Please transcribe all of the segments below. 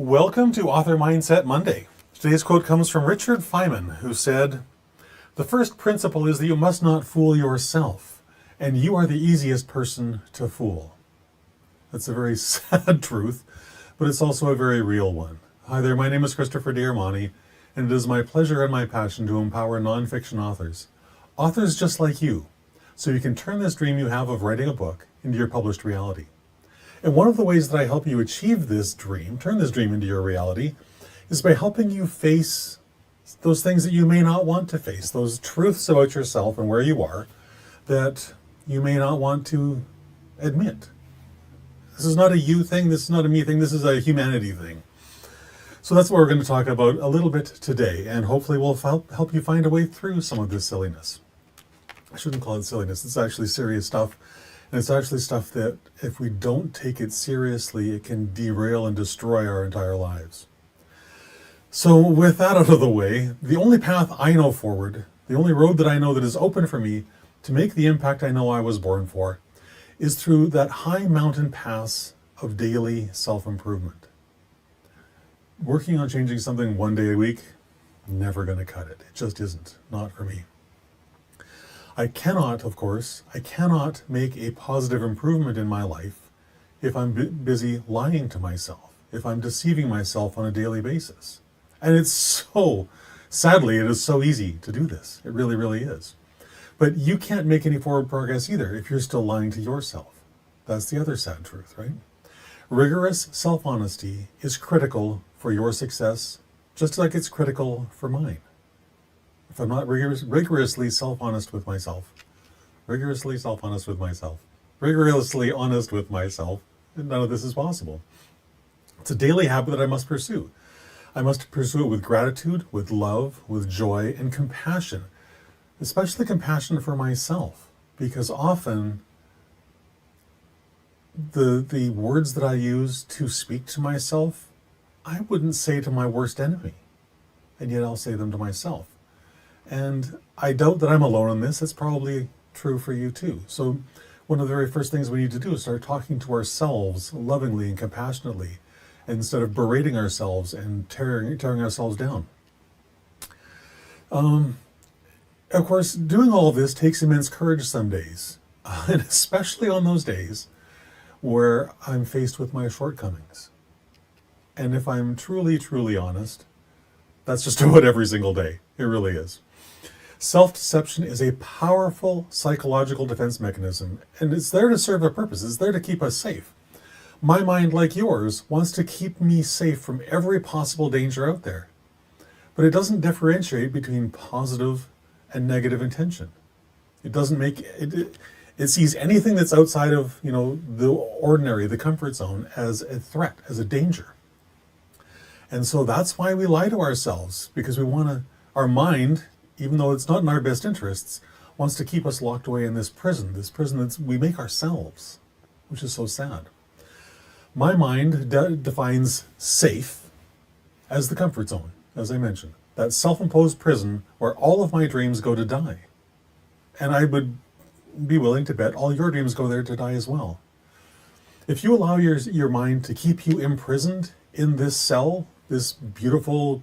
Welcome to Author Mindset Monday. Today's quote comes from Richard Feyman, who said, "The first principle is that you must not fool yourself, and you are the easiest person to fool." That's a very sad truth, but it's also a very real one. Hi there, my name is Christopher D'Armani, and it is my pleasure and my passion to empower nonfiction authors just like you, so you can turn this dream you have of writing a book into your published reality. And one of the ways that I help you achieve this dream, turn this dream into your reality, is by helping you face those things that you may not want to face, those truths about yourself and where you are that you may not want to admit. This is not a you thing, this is not a me thing, this is a humanity thing. So that's what we're going to talk about a little bit today, and hopefully we'll help you find a way through some of this silliness. I shouldn't call it silliness, it's actually serious stuff. And it's actually stuff that, if we don't take it seriously, it can derail and destroy our entire lives. So with that out of the way, the only path I know forward, the only road that I know that is open for me to make the impact I know I was born for, is through that high mountain pass of daily self-improvement. Working on changing something one day a week, never going to cut it. It just isn't. Not for me. I cannot make a positive improvement in my life if I'm busy lying to myself, if I'm deceiving myself on a daily basis. And it is so easy to do this. It really, really is. But you can't make any forward progress either if you're still lying to yourself. That's the other sad truth, right? Rigorous self-honesty is critical for your success, just like it's critical for mine. If I'm not rigorously honest with myself, none of this is possible. It's a daily habit that I must pursue. I must pursue it with gratitude, with love, with joy, and compassion, especially compassion for myself, because often the words that I use to speak to myself, I wouldn't say to my worst enemy, and yet I'll say them to myself. And I doubt that I'm alone in this. It's probably true for you too. So one of the very first things we need to do is start talking to ourselves lovingly and compassionately, instead of berating ourselves and tearing ourselves down. Of course, doing all of this takes immense courage some days, and especially on those days where I'm faced with my shortcomings. And if I'm truly, truly honest, that's just about every single day. It really is. Self-deception is a powerful psychological defense mechanism, and it's there to serve a purpose. It's there to keep us safe. My mind, like yours, wants to keep me safe from every possible danger out there. But it doesn't differentiate between positive and negative intention. It doesn't make it sees anything that's outside of, the ordinary, the comfort zone, as a threat, as a danger. And so that's why we lie to ourselves, because our mind, even though it's not in our best interests, wants to keep us locked away in this prison that we make ourselves, which is so sad. My mind defines safe as the comfort zone, as I mentioned, that self-imposed prison where all of my dreams go to die. And I would be willing to bet all your dreams go there to die as well. If you allow your mind to keep you imprisoned in this cell, this beautiful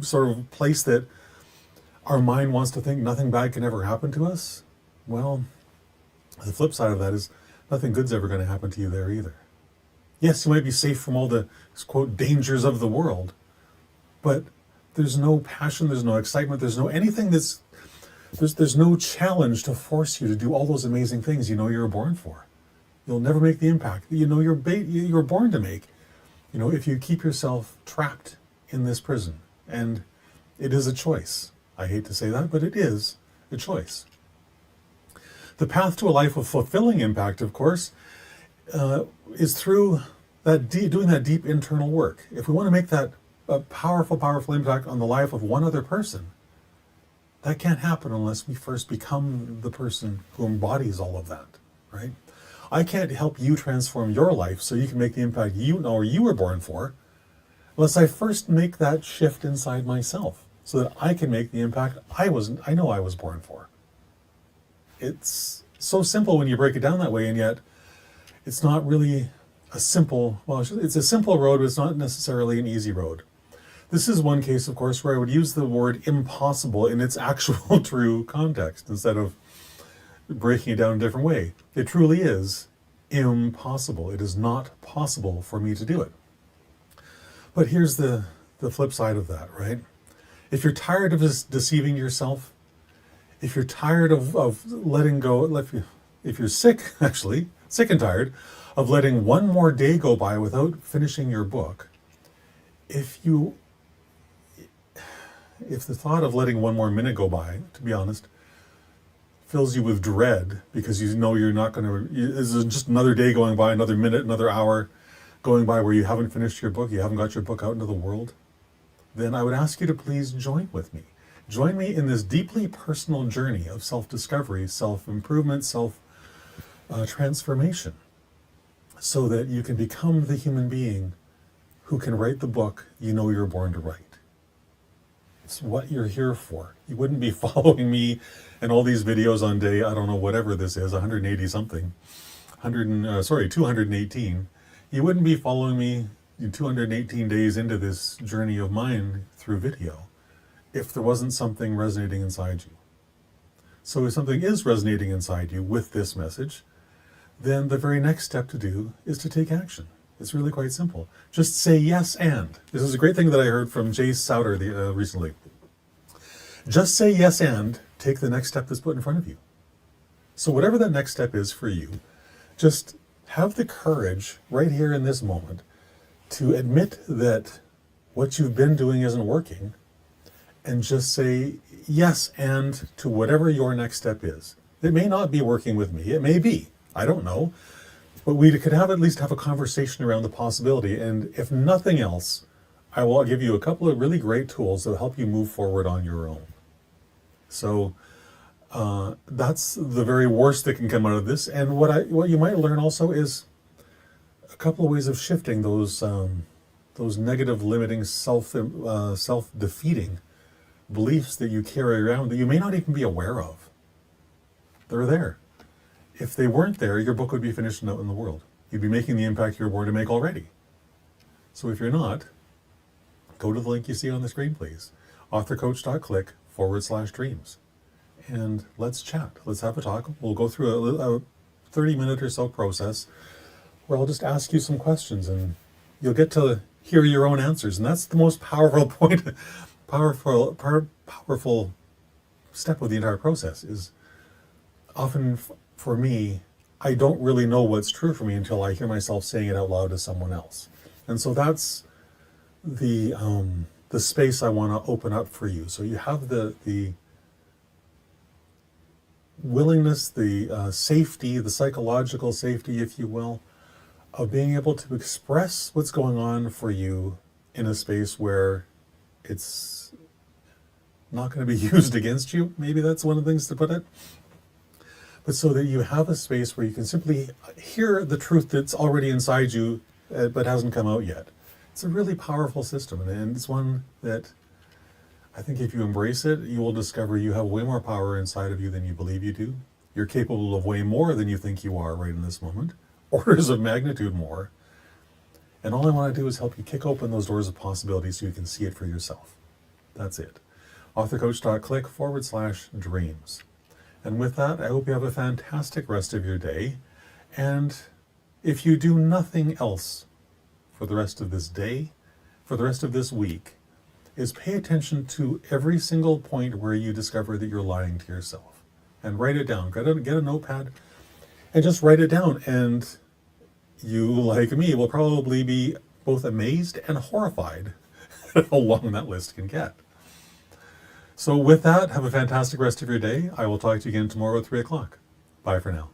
sort of place that our mind wants to think nothing bad can ever happen to us, well, the flip side of that is nothing good's ever going to happen to you there either. Yes, you might be safe from all the, quote, dangers of the world, but there's no passion, there's no excitement, there's no anything there's no challenge to force you to do all those amazing things you know you're born for. You'll never make the impact that you're born to make, if you keep yourself trapped in this prison. And it is a choice. I hate to say that, but it is a choice. The path to a life of fulfilling impact, of course, is through doing that deep internal work. If we want to make that a powerful impact on the life of one other person, that can't happen unless we first become the person who embodies all of that, right? I can't help you transform your life so you can make the impact you know or you were born for, unless I first make that shift inside myself, so that I can make the impact I know I was born for. It's so simple when you break it down that way, and yet it's not really it's a simple road, but it's not necessarily an easy road. This is one case, of course, where I would use the word impossible in its actual true context instead of breaking it down a different way. It truly is impossible. It is not possible for me to do it. But here's the flip side of that, right? If you're tired of deceiving yourself, if you're tired of letting go, if you're sick, actually, sick and tired of letting one more day go by without finishing your book, if the thought of letting one more minute go by, to be honest, fills you with dread because you know you're not going to, this is just another day going by, another minute, another hour going by where you haven't finished your book, you haven't got your book out into the world, then I would ask you to please join with me. Join me in this deeply personal journey of self-discovery, self-improvement, self-transformation, so that you can become the human being who can write the book you know you're born to write. It's what you're here for. You wouldn't be following me and all these videos on day, I don't know, whatever this is, 180 something, 218. You wouldn't be following me 218 days into this journey of mine through video if there wasn't something resonating inside you. So if something is resonating inside you with this message, then the very next step to do is to take action. It's really quite simple. Just say yes and. This is a great thing that I heard from Jay Souter recently. Just say yes and take the next step that's put in front of you. So whatever that next step is for you, just have the courage right here in this moment to admit that what you've been doing isn't working, and just say yes and to whatever your next step is. It may not be working with me. It may be. I don't know. But we could at least have a conversation around the possibility. And if nothing else, I will give you a couple of really great tools that will help you move forward on your own. So that's the very worst that can come out of this. And what you might learn also is a couple of ways of shifting those negative, limiting, self-defeating beliefs that you carry around that you may not even be aware of. They're there. If they weren't there, your book would be finished and out in the world. You'd be making the impact you were born to make already. So if you're not, go to the link you see on the screen, please. authorcoach.click/dreams. And let's chat. Let's have a talk. We'll go through a 30-minute or so process where I'll just ask you some questions and you'll get to hear your own answers. And that's the most powerful step of the entire process is often for me, I don't really know what's true for me until I hear myself saying it out loud to someone else. And so that's the space I want to open up for you. So you have the willingness, the safety, the psychological safety, if you will, of being able to express what's going on for you in a space where it's not going to be used against you. Maybe that's one of the things to put it. But so that you have a space where you can simply hear the truth that's already inside you, but hasn't come out yet. It's a really powerful system, and it's one that I think if you embrace it, you will discover you have way more power inside of you than you believe you do. You're capable of way more than you think you are right in this moment, orders of magnitude more. And all I want to do is help you kick open those doors of possibility so you can see it for yourself. That's it. authorcoach.click/dreams. And with that, I hope you have a fantastic rest of your day. And if you do nothing else for the rest of this day, for the rest of this week, is pay attention to every single point where you discover that you're lying to yourself. And write it down. Get a notepad and just write it down. And you, like me, will probably be both amazed and horrified at how long that list can get. So with that, have a fantastic rest of your day. I will talk to you again tomorrow at 3 o'clock. Bye for now.